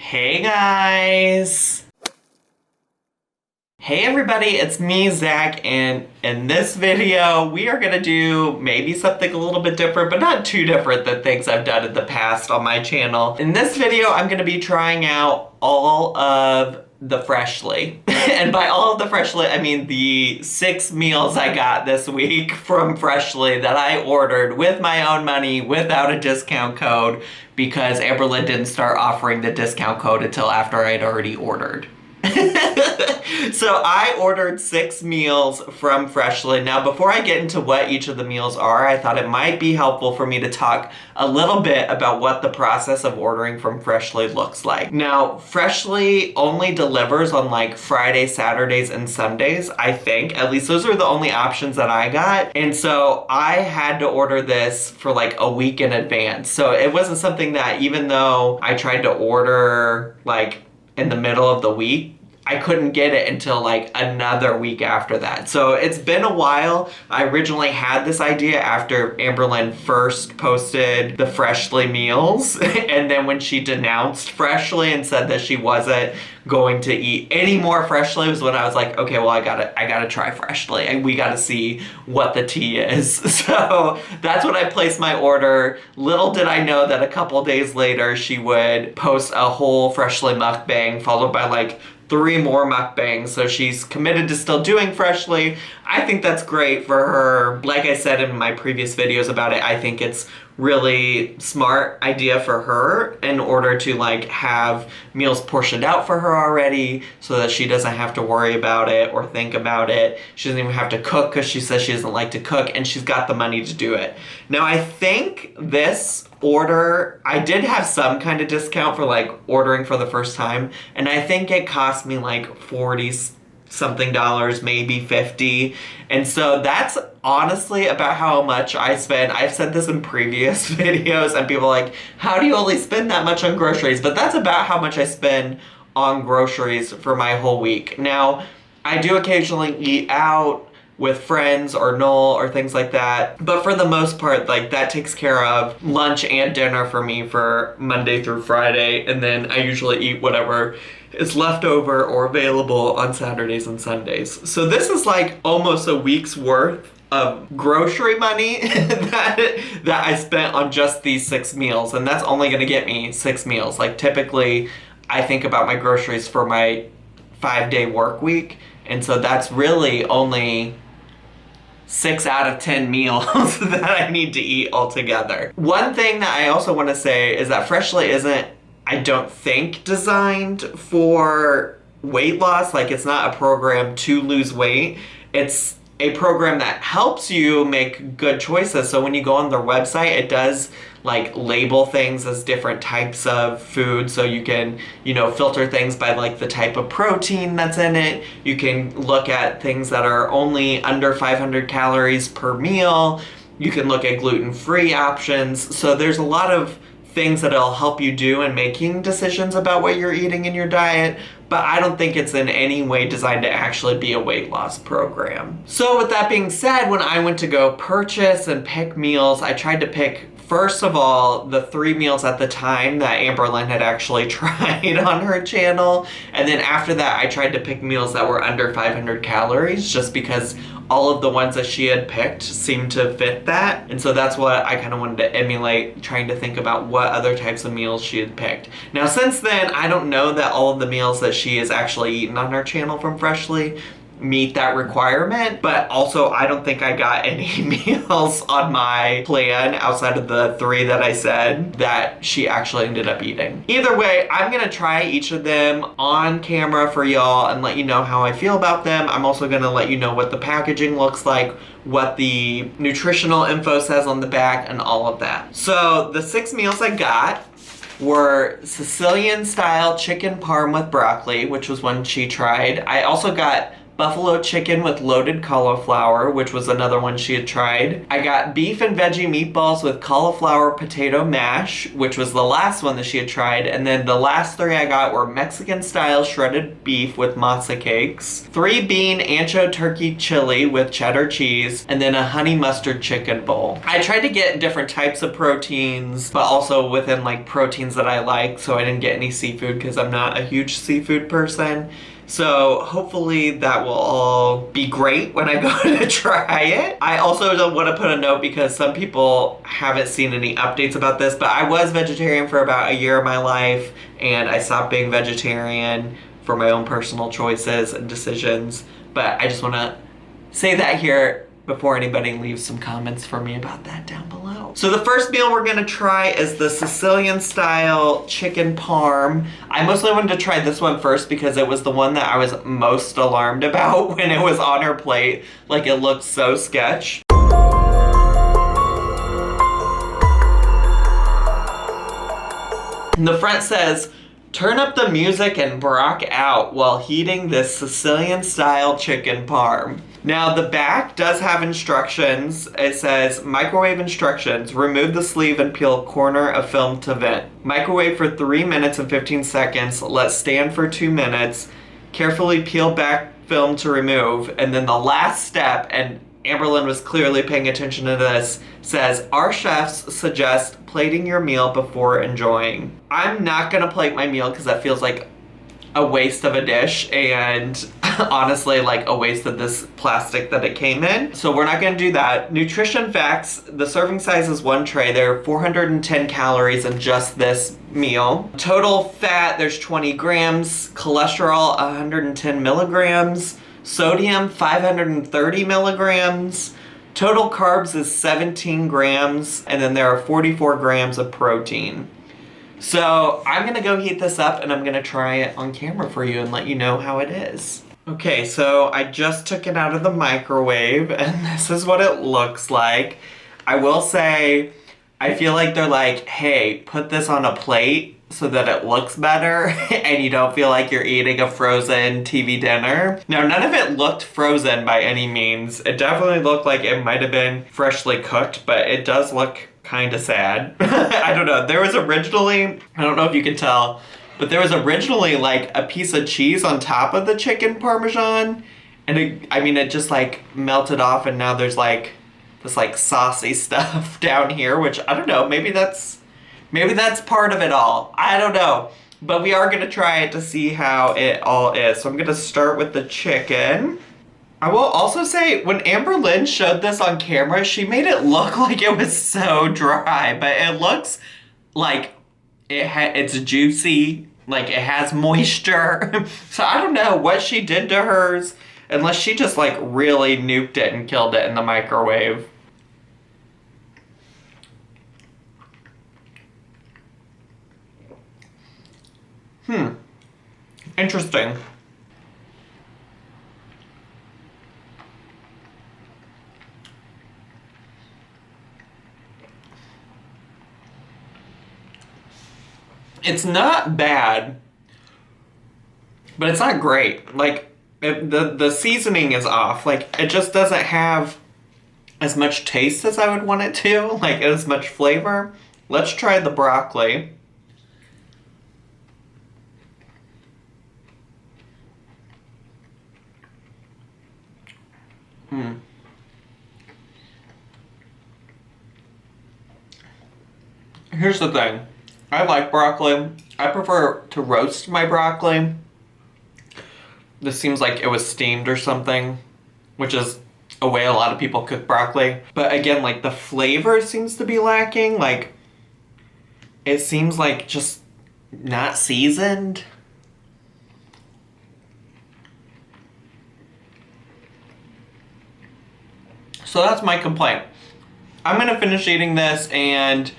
Hey guys! Hey everybody, it's me, Zach, and in this video, we are gonna do maybe something a little bit different, but not too different than things I've done in the past on my channel. In this video, I'm gonna be trying out all of the Freshly. And by all of the Freshly, I mean the 6 meals I got this week from Freshly that I ordered with my own money without a discount code because Amberlynn didn't start offering the discount code until after I'd already ordered. So I ordered 6 meals from Freshly. Now, before I get into what each of the meals are, I thought it might be helpful for me to talk a little bit about what the process of ordering from Freshly looks like. Now, Freshly only delivers on like Fridays, Saturdays, and Sundays, I think. At least those are the only options that I got. And so I had to order this for like a week in advance. So it wasn't something that, even though I tried to order like in the middle of the week, I couldn't get it until like another week after that. So it's been a while. I originally had this idea after Amberlynn first posted the Freshly meals. And then when she denounced Freshly and said that she wasn't going to eat any more Freshly was when I was like, okay, well, I gotta try Freshly and we gotta see what the tea is. So that's when I placed my order. Little did I know that a couple days later she would post a whole Freshly mukbang followed by like 3 more mukbangs. So she's committed to still doing Freshly. I think that's great for her. Like I said in my previous videos about it, I think it's really smart idea for her in order to like have meals portioned out for her already so that she doesn't have to worry about it or think about it. She doesn't even have to cook because she says she doesn't like to cook and she's got the money to do it. Now I think this order, I did have some kind of discount for like ordering for the first time, and I think it cost me like 40 something dollars, maybe 50. And so that's honestly about how much I spend. I've said this in previous videos and people are like, how do you only spend that much on groceries? But that's about how much I spend on groceries for my whole week. Now, I do occasionally eat out with friends or Noel or things like that. But for the most part, like that takes care of lunch and dinner for me for Monday through Friday. And then I usually eat whatever is left over or available on Saturdays and Sundays. So this is like almost a week's worth of grocery money that I spent on just these 6 meals. And that's only gonna get me 6 meals. Like typically I think about my groceries for my 5-day work week. And so that's really only 6 out of 10 meals that I need to eat altogether. One thing that I also want to say is that Freshly isn't, I don't think, designed for weight loss. Like it's not a program to lose weight. It's a program that helps you make good choices. So when you go on their website, it does like label things as different types of food. So you can, filter things by like the type of protein that's in it. You can look at things that are only under 500 calories per meal. You can look at gluten-free options. So there's a lot of things that it'll help you do in making decisions about what you're eating in your diet, but I don't think it's in any way designed to actually be a weight loss program. So with that being said, when I went to go purchase and pick meals, I tried to pick, first of all, the 3 meals at the time that Amberlynn had actually tried on her channel. And then after that, I tried to pick meals that were under 500 calories just because all of the ones that she had picked seemed to fit that. And so that's what I kind of wanted to emulate, trying to think about what other types of meals she had picked. Now, since then, I don't know that all of the meals that she has actually eaten on her channel from Freshly meet that requirement, but also I don't think I got any meals on my plan outside of the 3 that I said that she actually ended up eating. Either way, I'm gonna try each of them on camera for y'all and let you know how I feel about them. I'm also gonna let you know what the packaging looks like, what the nutritional info says on the back, and all of that. So the 6 meals I got were Sicilian style chicken parm with broccoli, which was one she tried. I also got buffalo chicken with loaded cauliflower, which was another one she had tried. I got beef and veggie meatballs with cauliflower potato mash, which was the last one that she had tried. And then the last three I got were Mexican style shredded beef with masa cakes, 3-bean ancho turkey chili with cheddar cheese, and then a honey mustard chicken bowl. I tried to get different types of proteins, but also within like proteins that I like, so I didn't get any seafood because I'm not a huge seafood person. So hopefully that will all be great when I go to try it. I also don't want to put a note because some people haven't seen any updates about this, but I was vegetarian for about a year of my life, and I stopped being vegetarian for my own personal choices and decisions. But I just want to say that here before anybody leaves some comments for me about that down below. So the first meal we're gonna try is the Sicilian style chicken parm. I mostly wanted to try this one first because it was the one that I was most alarmed about when it was on her plate. Like, it looked so sketch. And the front says, "Turn up the music and rock out while heating this Sicilian style chicken parm." Now the back does have instructions. It says, microwave instructions, remove the sleeve and peel corner of film to vent. Microwave for 3 minutes and 15 seconds, let stand for 2 minutes, carefully peel back film to remove. And then the last step, and Amberlynn was clearly paying attention to this, says, our chefs suggest plating your meal before enjoying. I'm not gonna plate my meal because that feels like a waste of a dish, and honestly, like a waste of this plastic that it came in. So we're not gonna do that. Nutrition facts, the serving size is 1 tray. There are 410 calories in just this meal. Total fat, there's 20 grams. Cholesterol, 110 milligrams. Sodium, 530 milligrams. Total carbs is 17 grams, and then there are 44 grams of protein. So I'm gonna go heat this up and I'm gonna try it on camera for you and let you know how it is. Okay, so I just took it out of the microwave and this is what it looks like. I will say, I feel like they're like, hey, put this on a plate so that it looks better and you don't feel like you're eating a frozen TV dinner. Now, none of it looked frozen by any means. It definitely looked like it might have been freshly cooked, but it does look kind of sad. I don't know. There was originally, I don't know if you can tell, but there was originally like a piece of cheese on top of the chicken parmesan. And it just like melted off and now there's like this like saucy stuff down here, which I don't know, maybe that's part of it all. I don't know. But we are gonna try it to see how it all is. So I'm gonna start with the chicken. I will also say, when Amberlynn showed this on camera, she made it look like it was so dry, but it looks like it's juicy, like it has moisture. So I don't know what she did to hers, unless she just like really nuked it and killed it in the microwave. Interesting. It's not bad, but it's not great. Like, the seasoning is off. Like, it just doesn't have as much taste as I would want it to, like as much flavor. Let's try the broccoli. Here's the thing. I like broccoli. I prefer to roast my broccoli. This seems like it was steamed or something, which is a way a lot of people cook broccoli. But again, like the flavor seems to be lacking. Like, it seems like just not seasoned. So that's my complaint. I'm gonna finish eating this, and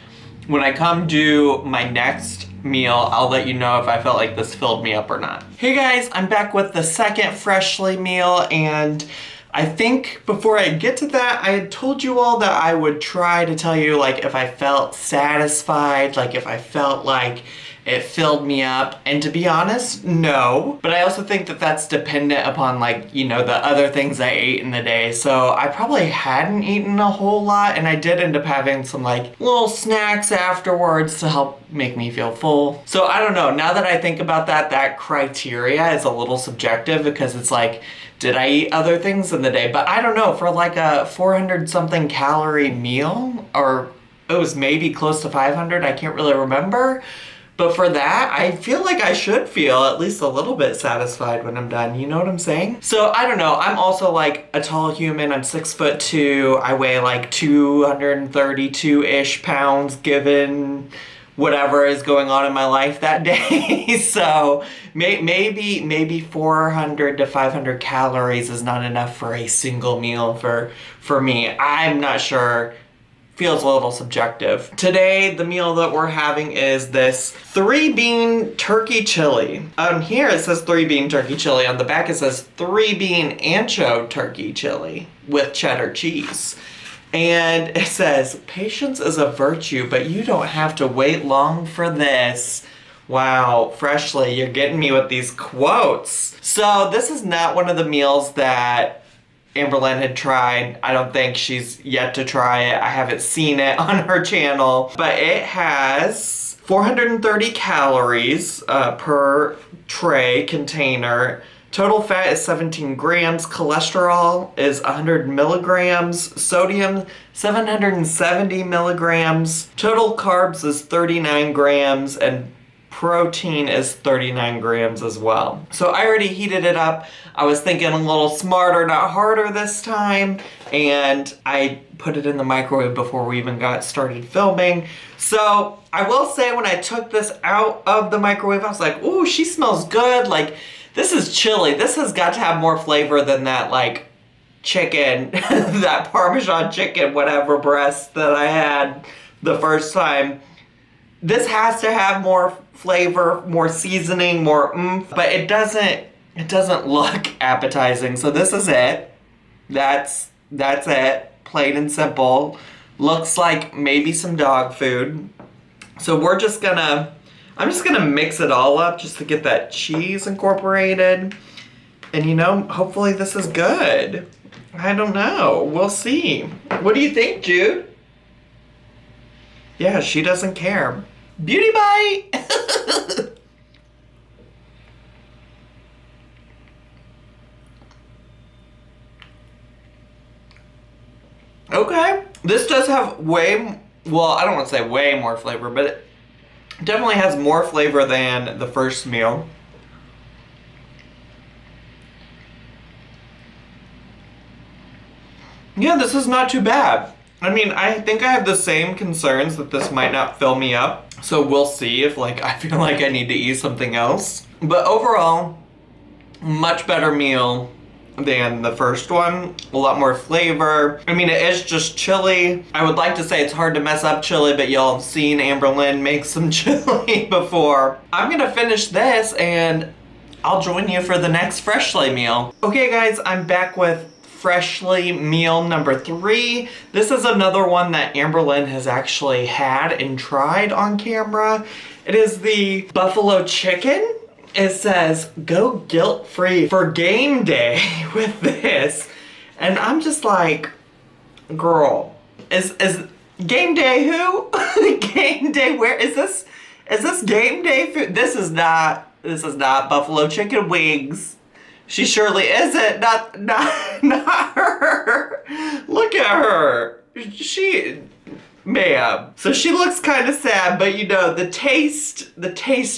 when I come do my next meal, I'll let you know if I felt like this filled me up or not. Hey guys, I'm back with the second Freshly meal, and I think before I get to that, I had told you all that I would try to tell you like if I felt satisfied, like if I felt like it filled me up. And to be honest, no. But I also think that that's dependent upon, like, you know, the other things I ate in the day. So I probably hadn't eaten a whole lot, and I did end up having some like little snacks afterwards to help make me feel full. So I don't know, now that I think about that, that criteria is a little subjective, because it's like, did I eat other things in the day? But I don't know, for like a 400 something calorie meal, or it was maybe close to 500, I can't really remember. But for that, I feel like I should feel at least a little bit satisfied when I'm done. You know what I'm saying? So I don't know. I'm also like a tall human. I'm 6'2". I weigh like 232-ish pounds given whatever is going on in my life that day. So maybe 400 to 500 calories is not enough for a single meal for me. I'm not sure. Feels a little subjective. Today, the meal that we're having is this 3-bean turkey chili. On here it says 3-bean turkey chili. On the back it says 3-bean ancho turkey chili with cheddar cheese. And it says, patience is a virtue, but you don't have to wait long for this. Wow, Freshly, you're getting me with these quotes. So this is not one of the meals that Amberlynn had tried. I don't think she's yet to try it. I haven't seen it on her channel. But it has 430 calories per tray container. Total fat is 17 grams. Cholesterol is 100 milligrams. Sodium, 770 milligrams. Total carbs is 39 grams. And protein is 39 grams as well. So I already heated it up. I was thinking a little smarter, not harder this time. And I put it in the microwave before we even got started filming. So I will say, when I took this out of the microwave, I was like, ooh, she smells good. Like, this is chili. This has got to have more flavor than that, like, chicken, that Parmesan chicken, whatever breast that I had the first time. This has to have more flavor, more seasoning, more oomph, but it doesn't look appetizing. So this is it. That's it. Plain and simple. Looks like maybe some dog food. So I'm just gonna mix it all up just to get that cheese incorporated. And you know, hopefully this is good. I don't know. We'll see. What do you think, Jude? Yeah, she doesn't care. Beauty bite! Okay. This does have well, I don't want to say way more flavor, but it definitely has more flavor than the first meal. Yeah, this is not too bad. I mean, I think I have the same concerns that this might not fill me up. So we'll see if, like, I feel like I need to eat something else. But overall, much better meal than the first one. A lot more flavor. I mean, it is just chili. I would like to say it's hard to mess up chili, but y'all have seen Amberlynn make some chili before. I'm gonna finish this and I'll join you for the next Freshly meal. Okay guys, I'm back with Freshly meal number 3. This is another one that Amberlynn has actually had and tried on camera. It is the buffalo chicken. It says, go guilt-free for game day with this. And I'm just like, girl, is game day who? Game day, where is this? Is this game day food? This is not buffalo chicken wings. She surely isn't. Not her. Look at her. Ma'am. So she looks kind of sad, but you know, the taste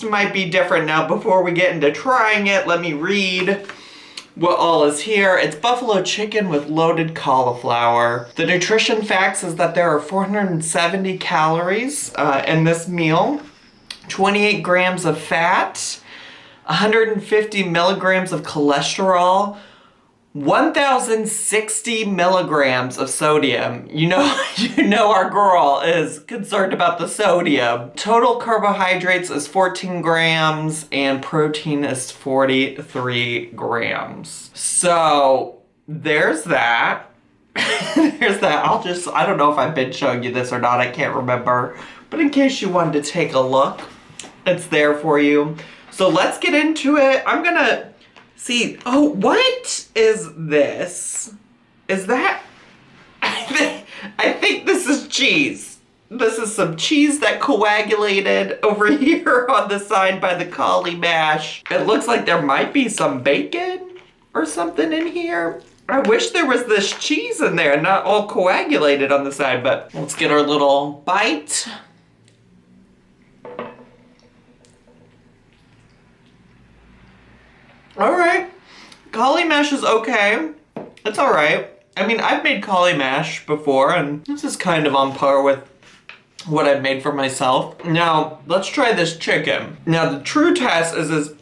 might be different now. Before we get into trying it, let me read what all is here. It's buffalo chicken with loaded cauliflower. The nutrition facts is that there are 470 calories in this meal, 28 grams of fat, 150 milligrams of cholesterol, 1,060 milligrams of sodium. You know our girl is concerned about the sodium. Total carbohydrates is 14 grams and protein is 43 grams. So there's that. There's that. I don't know if I've been showing you this or not. I can't remember. But in case you wanted to take a look, it's there for you. So let's get into it. I'm gonna see, oh, what is this? Is that, I think this is cheese. This is some cheese that coagulated over here on the side by the cauli mash. It looks like there might be some bacon or something in here. I wish there was this cheese in there, not all coagulated on the side, but let's get our little bite. All right, cauli mash is okay. It's all right. I mean, I've made cauli mash before, and this is kind of on par with what I've made for myself. Now, let's try this chicken. Now, the true test is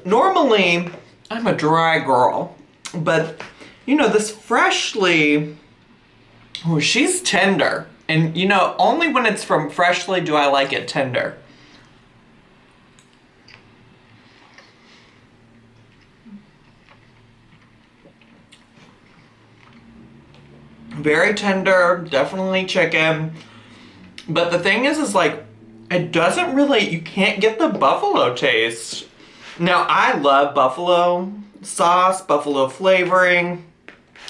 normally, I'm a dry girl, but you know, this freshly, oh, she's tender. And you know, only when it's from Freshly do I like it tender. Very tender, definitely chicken. But the thing is like, it doesn't really, you can't get the buffalo taste. Now, I love buffalo sauce, buffalo flavoring,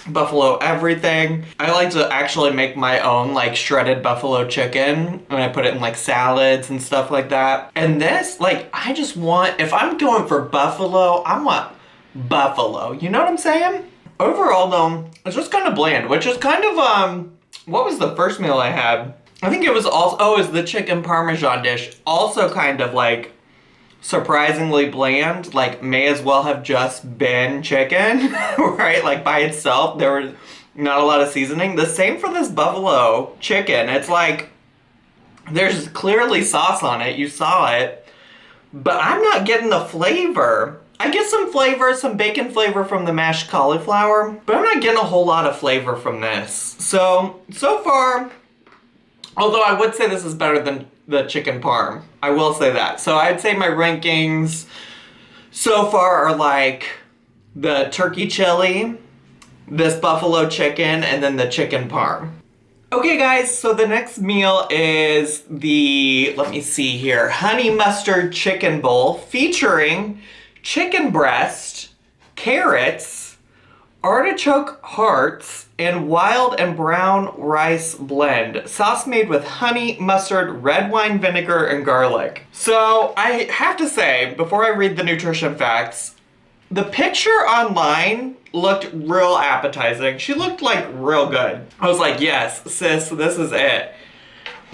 buffalo everything. I like to actually make my own like shredded buffalo chicken, and I put it in like salads and stuff like that. And this, like, I just want, if I'm going for buffalo, I want buffalo. You know what I'm saying? Overall though, it's just kind of bland, which is kind of, what was the first meal I had? I think it was also, oh, it was the chicken parmesan dish. Also kind of like surprisingly bland, like may as well have just been chicken, right? Like by itself, there was not a lot of seasoning. The same for this buffalo chicken. It's like, there's clearly sauce on it, you saw it, but I'm not getting the flavor. I get some flavor, some bacon flavor from the mashed cauliflower, but I'm not getting a whole lot of flavor from this. So far, although I would say this is better than the chicken parm. I will say that. So I'd say my rankings so far are like the turkey chili, this buffalo chicken, and then the chicken parm. Okay guys, so the next meal is the, let me see here, honey mustard chicken bowl featuring chicken breast, carrots, artichoke hearts, and wild and brown rice blend. Sauce made with honey, mustard, red wine vinegar, and garlic. So I have to say, before I read the nutrition facts, the picture online looked real appetizing. She looked like real good. I was like, yes, sis, this is it.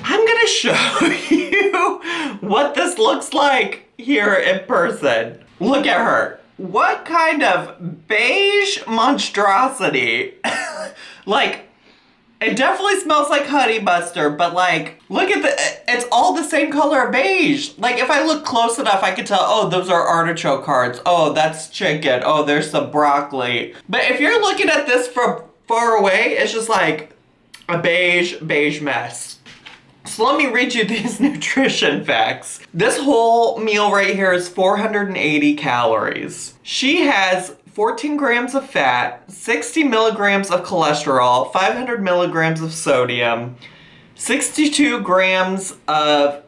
I'm gonna show you what this looks like here in person. Look at her. What kind of beige monstrosity? Like, it definitely smells like honey mustard, but like, look at it's all the same color of beige. Like, if I look close enough, I could tell, oh, those are artichoke hearts. Oh, that's chicken. Oh, there's some broccoli. But if you're looking at this from far away, it's just like a beige mess. So let me read you these nutrition facts. This whole meal right here is 480 calories. She has 14 grams of fat, 60 milligrams of cholesterol, 500 milligrams of sodium, 62 grams of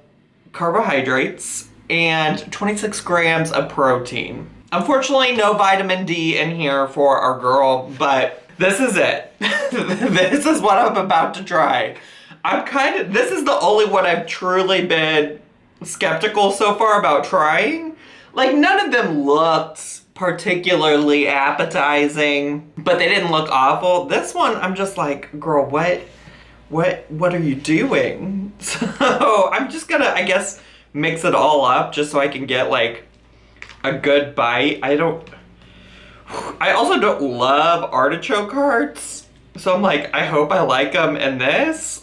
carbohydrates, and 26 grams of protein. Unfortunately, no vitamin D in here for our girl, but this is it. This is what I'm about to try. This is the only one I've truly been skeptical so far about trying. Like, none of them looked particularly appetizing, but they didn't look awful. This one, I'm just like, girl, what are you doing? So I'm just gonna, I guess, mix it all up just so I can get like a good bite. I also don't love artichoke hearts, so I'm like, I hope I like them in this.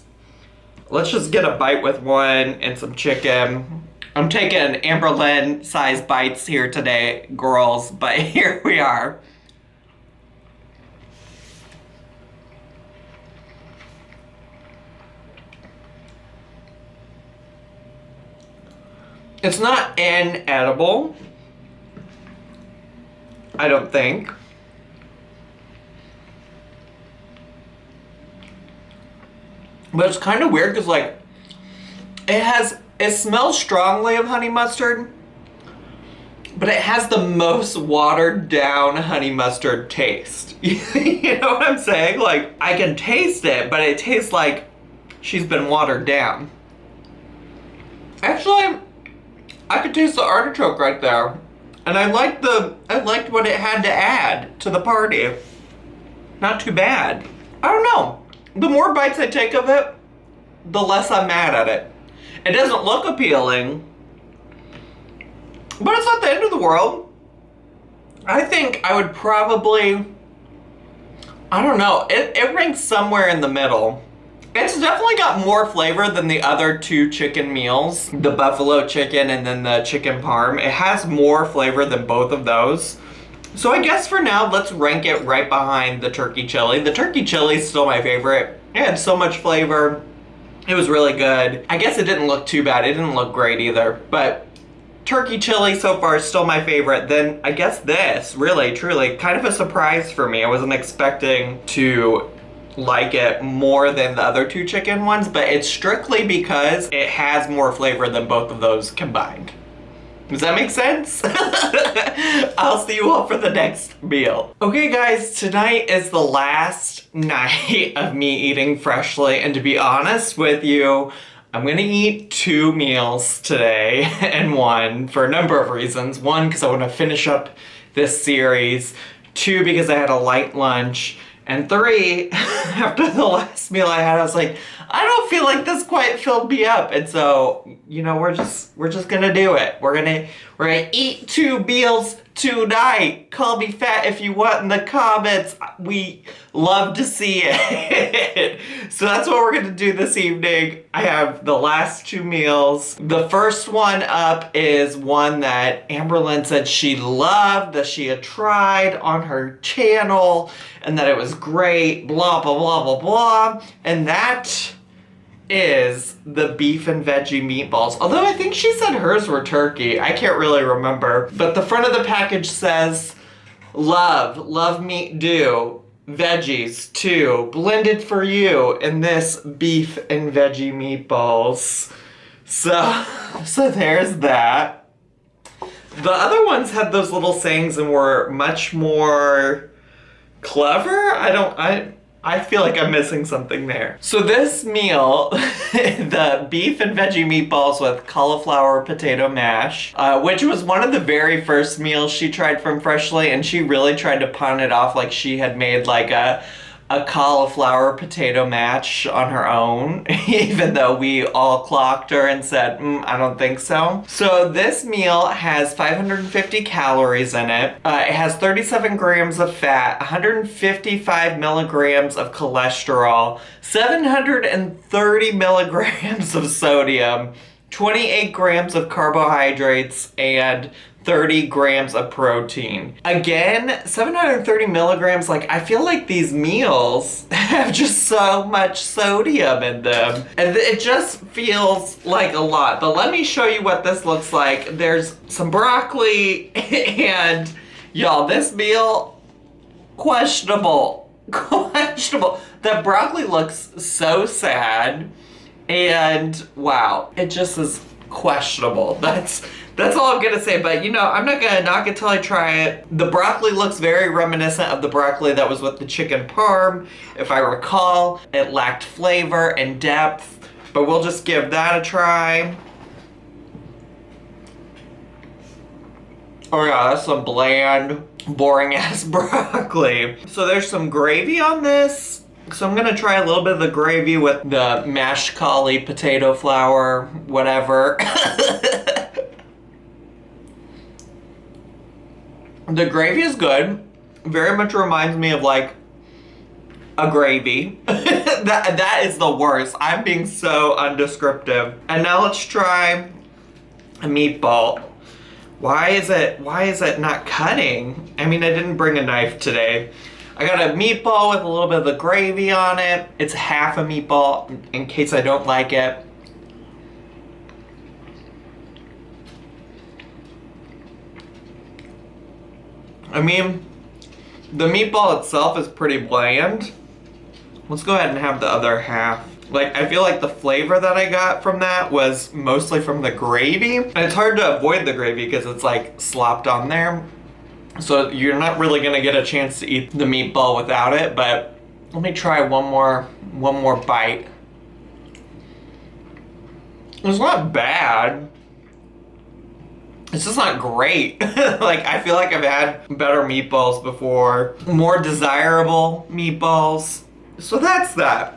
Let's just get a bite with one and some chicken. I'm taking Amberlynn size bites here today, girls, but here we are. It's not inedible, I don't think. But it's kind of weird because, like, it has It smells strongly of honey mustard, but it has the most watered down honey mustard taste. You know what I'm saying? Like, I can taste it, but it tastes like she's been watered down. Actually, I could taste the artichoke right there. And I liked what it had to add to the party. Not too bad. I don't know. The more bites I take of it, the less I'm mad at it. It doesn't look appealing, but it's not the end of the world. I think I would probably, I don't know, it ranks somewhere in the middle. It's definitely got more flavor than the other two chicken meals, the buffalo chicken and then the chicken parm. It has more flavor than both of those. So I guess for now, let's rank it right behind the turkey chili. The turkey chili is still my favorite. It had so much flavor. It was really good. I guess it didn't look too bad. It didn't look great either, but turkey chili so far is still my favorite. Then I guess this, really, truly, kind of a surprise for me. I wasn't expecting to like it more than the other two chicken ones, but it's strictly because it has more flavor than both of those combined. Does that make sense? I'll see you all for the next meal. Okay guys, tonight is the last night of me eating freshly, and to be honest with you, I'm gonna eat 2 meals today and one for a number of reasons. 1, because I wanna finish up this series. 2, because I had a light lunch. And 3, after the last meal I had, I was like, I don't feel like this quite filled me up. And so, you know, we're just gonna do it. We're gonna eat 2 meals tonight. Call me fat if you want in the comments. We love to see it. So that's what we're gonna do this evening. I have the last 2 meals. The first one up is one that Amberlynn said she loved, that she had tried on her channel, and that it was great, blah, blah, blah, blah, blah. And that is the beef and veggie meatballs. Although I think she said hers were turkey. I can't really remember. But the front of the package says, love meat do, veggies too, blended for you in this beef and veggie meatballs. So there's that. The other ones had those little sayings and were much more clever. I feel like I'm missing something there. So this meal, the beef and veggie meatballs with cauliflower potato mash, which was one of the very first meals she tried from Freshly, and she really tried to pawn it off like she had made like a cauliflower potato mash on her own, even though we all clocked her and said, I don't think so. So this meal has 550 calories in it. It has 37 grams of fat, 155 milligrams of cholesterol, 730 milligrams of sodium, 28 grams of carbohydrates, and 30 grams of protein. Again, 730 milligrams, like I feel like these meals have just so much sodium in them. And it just feels like a lot. But let me show you what this looks like. There's some broccoli and y'all, this meal, questionable. Questionable. The broccoli looks so sad. And wow, it just is questionable. That's all I'm gonna say, but you know, I'm not gonna knock it till I try it. The broccoli looks very reminiscent of the broccoli that was with the chicken parm. If I recall, it lacked flavor and depth, but we'll just give that a try. Oh yeah, that's some bland, boring ass broccoli. So there's some gravy on this. So I'm gonna try a little bit of the gravy with the mashed cauli, potato flour, whatever. The gravy is good. Very much reminds me of like a gravy. that is the worst. I'm being so undescriptive. And now let's try a meatball. Why is it not cutting? I mean, I didn't bring a knife today. I got a meatball with a little bit of the gravy on it. It's half a meatball in case I don't like it. I mean, the meatball itself is pretty bland. Let's go ahead and have the other half. Like, I feel like the flavor that I got from that was mostly from the gravy. And it's hard to avoid the gravy because it's like slopped on there. So you're not really gonna get a chance to eat the meatball without it, but let me try one more bite. It's not bad. It's just not great. Like, I feel like I've had better meatballs before. More desirable meatballs. So that's that.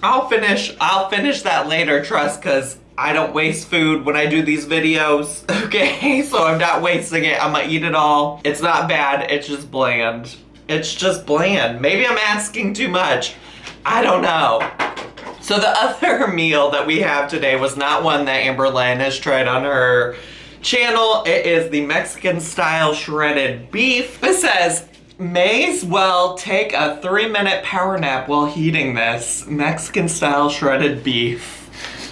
I'll finish that later, trust, because I don't waste food when I do these videos. Okay, so I'm not wasting it. I'm gonna eat it all. It's not bad, it's just bland. It's just bland. Maybe I'm asking too much. I don't know. So the other meal that we have today was not one that Amber Lynn has tried on her channel. It is the Mexican style shredded beef. It says, may as well take a 3-minute power nap while heating this Mexican style shredded beef.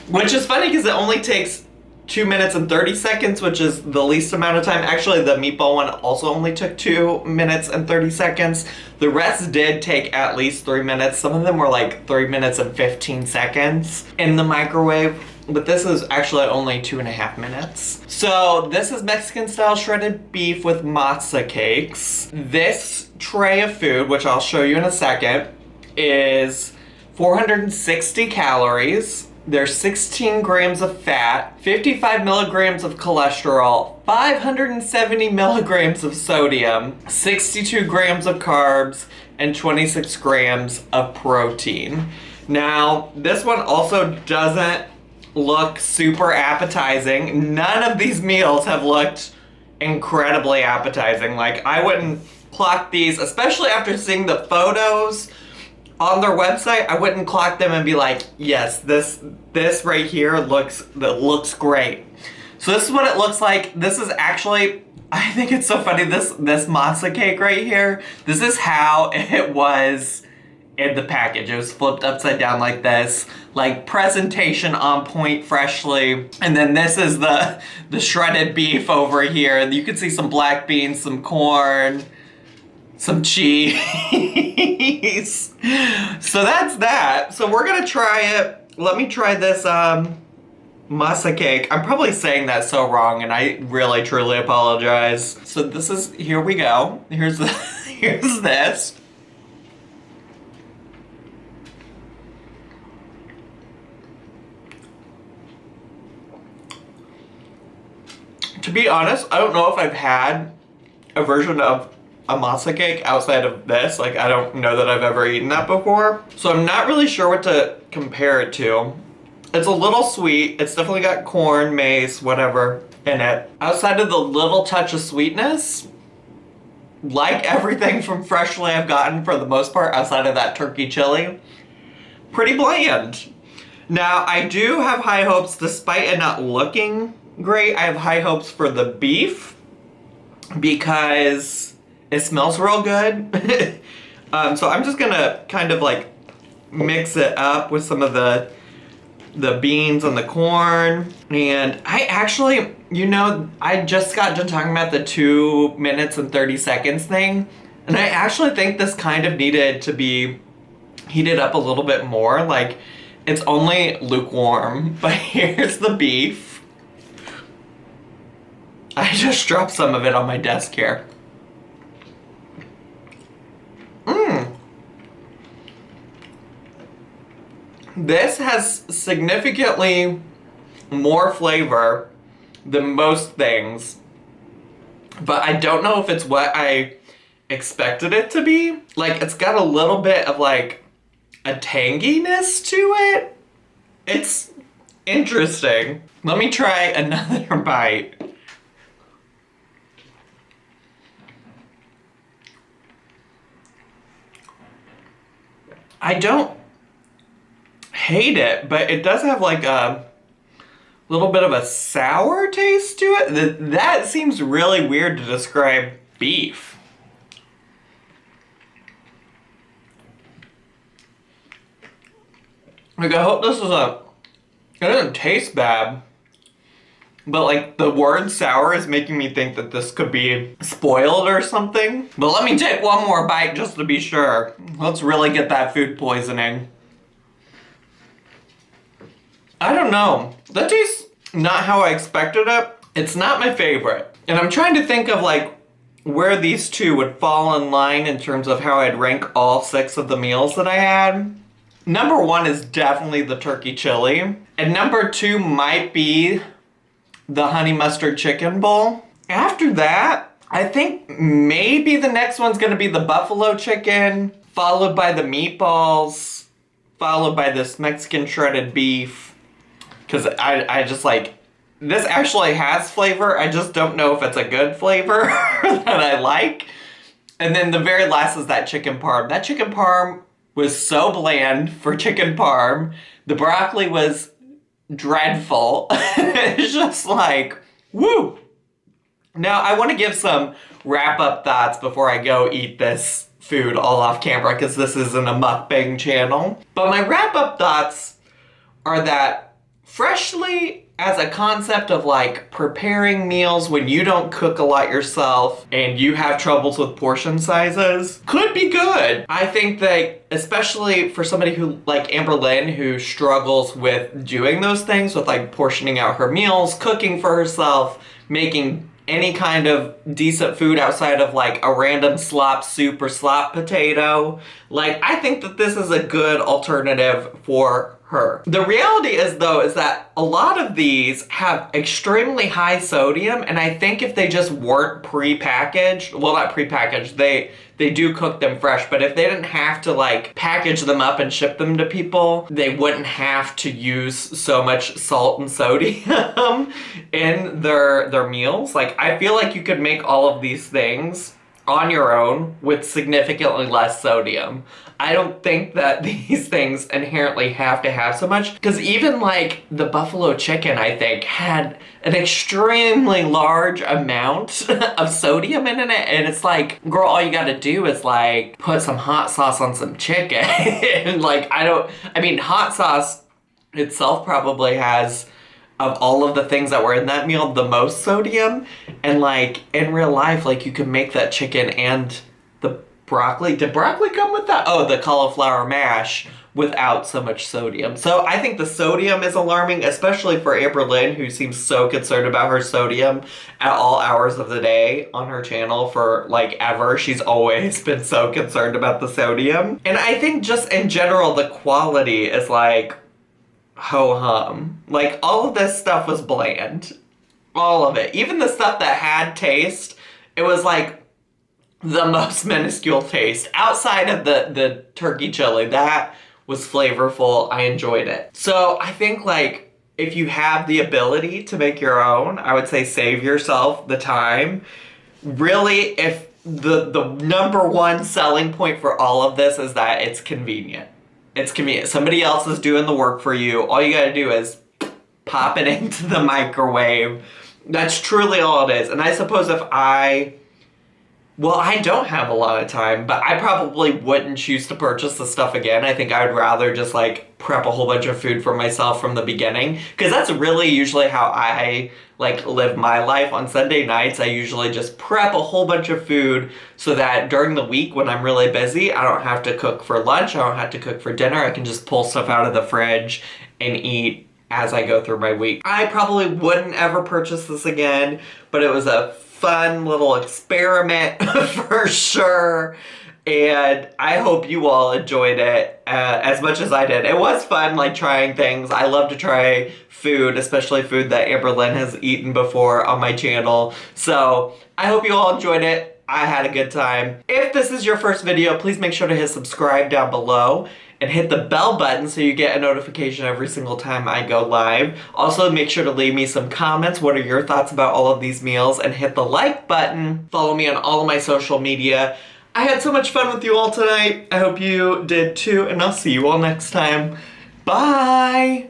Which is funny because it only takes 2 minutes and 30 seconds, which is the least amount of time. Actually, the meatball one also only took 2 minutes and 30 seconds. The rest did take at least 3 minutes. Some of them were like 3 minutes and 15 seconds in the microwave. But this is actually only 2.5 minutes. So this is Mexican style shredded beef with matzo cakes. This tray of food, which I'll show you in a second, is 460 calories. There's 16 grams of fat, 55 milligrams of cholesterol, 570 milligrams of sodium, 62 grams of carbs, and 26 grams of protein. Now, this one also doesn't look super appetizing. None of these meals have looked incredibly appetizing. Like, I wouldn't clock these, especially after seeing the photos on their website. I wouldn't clock them and be like, yes, this right here looks great. So this is what it looks like. This is actually, I think it's so funny, this matzo cake right here, this is how it was in the package. It was flipped upside down like this, like presentation on point, freshly. And then this is the shredded beef over here. And you can see some black beans, some corn, some cheese. So that's that. So we're gonna try it. Let me try this masa cake. I'm probably saying that so wrong, and I really truly apologize. So this is, here we go. Here's this. To be honest, I don't know if I've had a version of a masa cake outside of this. Like, I don't know that I've ever eaten that before. So I'm not really sure what to compare it to. It's a little sweet. It's definitely got corn, maize, whatever in it. Outside of the little touch of sweetness, like everything from Freshly I've gotten for the most part, outside of that turkey chili, pretty bland. Now, I do have high hopes, despite it not looking great. I have high hopes for the beef because it smells real good. So I'm just gonna kind of like mix it up with some of the beans and the corn. And I actually, you know, I just got done talking about the 2 minutes and 30 seconds thing. And I actually think this kind of needed to be heated up a little bit more. Like, it's only lukewarm, but here's the beef. I just dropped some of it on my desk here. This has significantly more flavor than most things, but I don't know if it's what I expected it to be. Like, it's got a little bit of like a tanginess to it. It's interesting. Let me try another bite. I don't hate it, but it does have like a little bit of a sour taste to it. That seems really weird to describe beef. Like, I hope this is it doesn't taste bad, but like the word sour is making me think that this could be spoiled or something. But let me take one more bite just to be sure. Let's really get that food poisoning. I don't know. That tastes not how I expected it. It's not my favorite. And I'm trying to think of like where these two would fall in line in terms of how I'd rank all 6 of the meals that I had. Number 1 is definitely the turkey chili. And number 2 might be the honey mustard chicken bowl. After that, I think maybe the next one's gonna be the buffalo chicken, followed by the meatballs, followed by this Mexican shredded beef. Because I just like, this actually has flavor. I just don't know if it's a good flavor that I like. And then the very last is that chicken parm. That chicken parm was so bland for chicken parm. The broccoli was dreadful. It's just like, woo. Now, I want to give some wrap-up thoughts before I go eat this food all off camera, because this isn't a mukbang channel. But my wrap-up thoughts are that Freshly, as a concept of like preparing meals when you don't cook a lot yourself and you have troubles with portion sizes, could be good. I think that especially for somebody who like Amber Lynn, who struggles with doing those things, with like portioning out her meals, cooking for herself, making any kind of decent food outside of like a random slop soup or slop potato, like I think that this is a good alternative for her. The reality is though, is that a lot of these have extremely high sodium, and I think if they just weren't pre-packaged, well not pre-packaged, they do cook them fresh, but if they didn't have to like package them up and ship them to people, they wouldn't have to use so much salt and sodium in their meals. Like I feel like you could make all of these things on your own with significantly less sodium. I don't think that these things inherently have to have so much, because even like the buffalo chicken, I think, had an extremely large amount of sodium in it, and it's like, girl, all you gotta do is like put some hot sauce on some chicken. And like, I mean, hot sauce itself probably has, of all of the things that were in that meal, the most sodium. And like in real life, like you can make that chicken and the broccoli. Did broccoli come with that? Oh, the cauliflower mash without so much sodium. So I think the sodium is alarming, especially for Amber Lynn, who seems so concerned about her sodium at all hours of the day on her channel for like ever. She's always been so concerned about the sodium. And I think just in general, the quality is like, ho-hum. Like, all of this stuff was bland. All of it. Even the stuff that had taste, it was like the most minuscule taste. Outside of the turkey chili, that was flavorful. I enjoyed it. So I think like, if you have the ability to make your own, I would say save yourself the time. Really, if the number one selling point for all of this is that it's convenient. It's convenient. Somebody else is doing the work for you. All you gotta do is pop it into the microwave. That's truly all it is. And I suppose if I don't have a lot of time, but I probably wouldn't choose to purchase the stuff again. I think I would rather just like prep a whole bunch of food for myself from the beginning, because that's really usually how I like live my life. On Sunday nights, I usually just prep a whole bunch of food so that during the week when I'm really busy, I don't have to cook for lunch, I don't have to cook for dinner. I can just pull stuff out of the fridge and eat as I go through my week. I probably wouldn't ever purchase this again, but it was a fun little experiment for sure. And I hope you all enjoyed it as much as I did. It was fun, like trying things. I love to try food, especially food that Amber Lynn has eaten before on my channel. So I hope you all enjoyed it. I had a good time. If this is your first video, please make sure to hit subscribe down below and hit the bell button so you get a notification every single time I go live. Also, make sure to leave me some comments. What are your thoughts about all of these meals? And hit the like button. Follow me on all of my social media. I had so much fun with you all tonight. I hope you did too, and I'll see you all next time. Bye!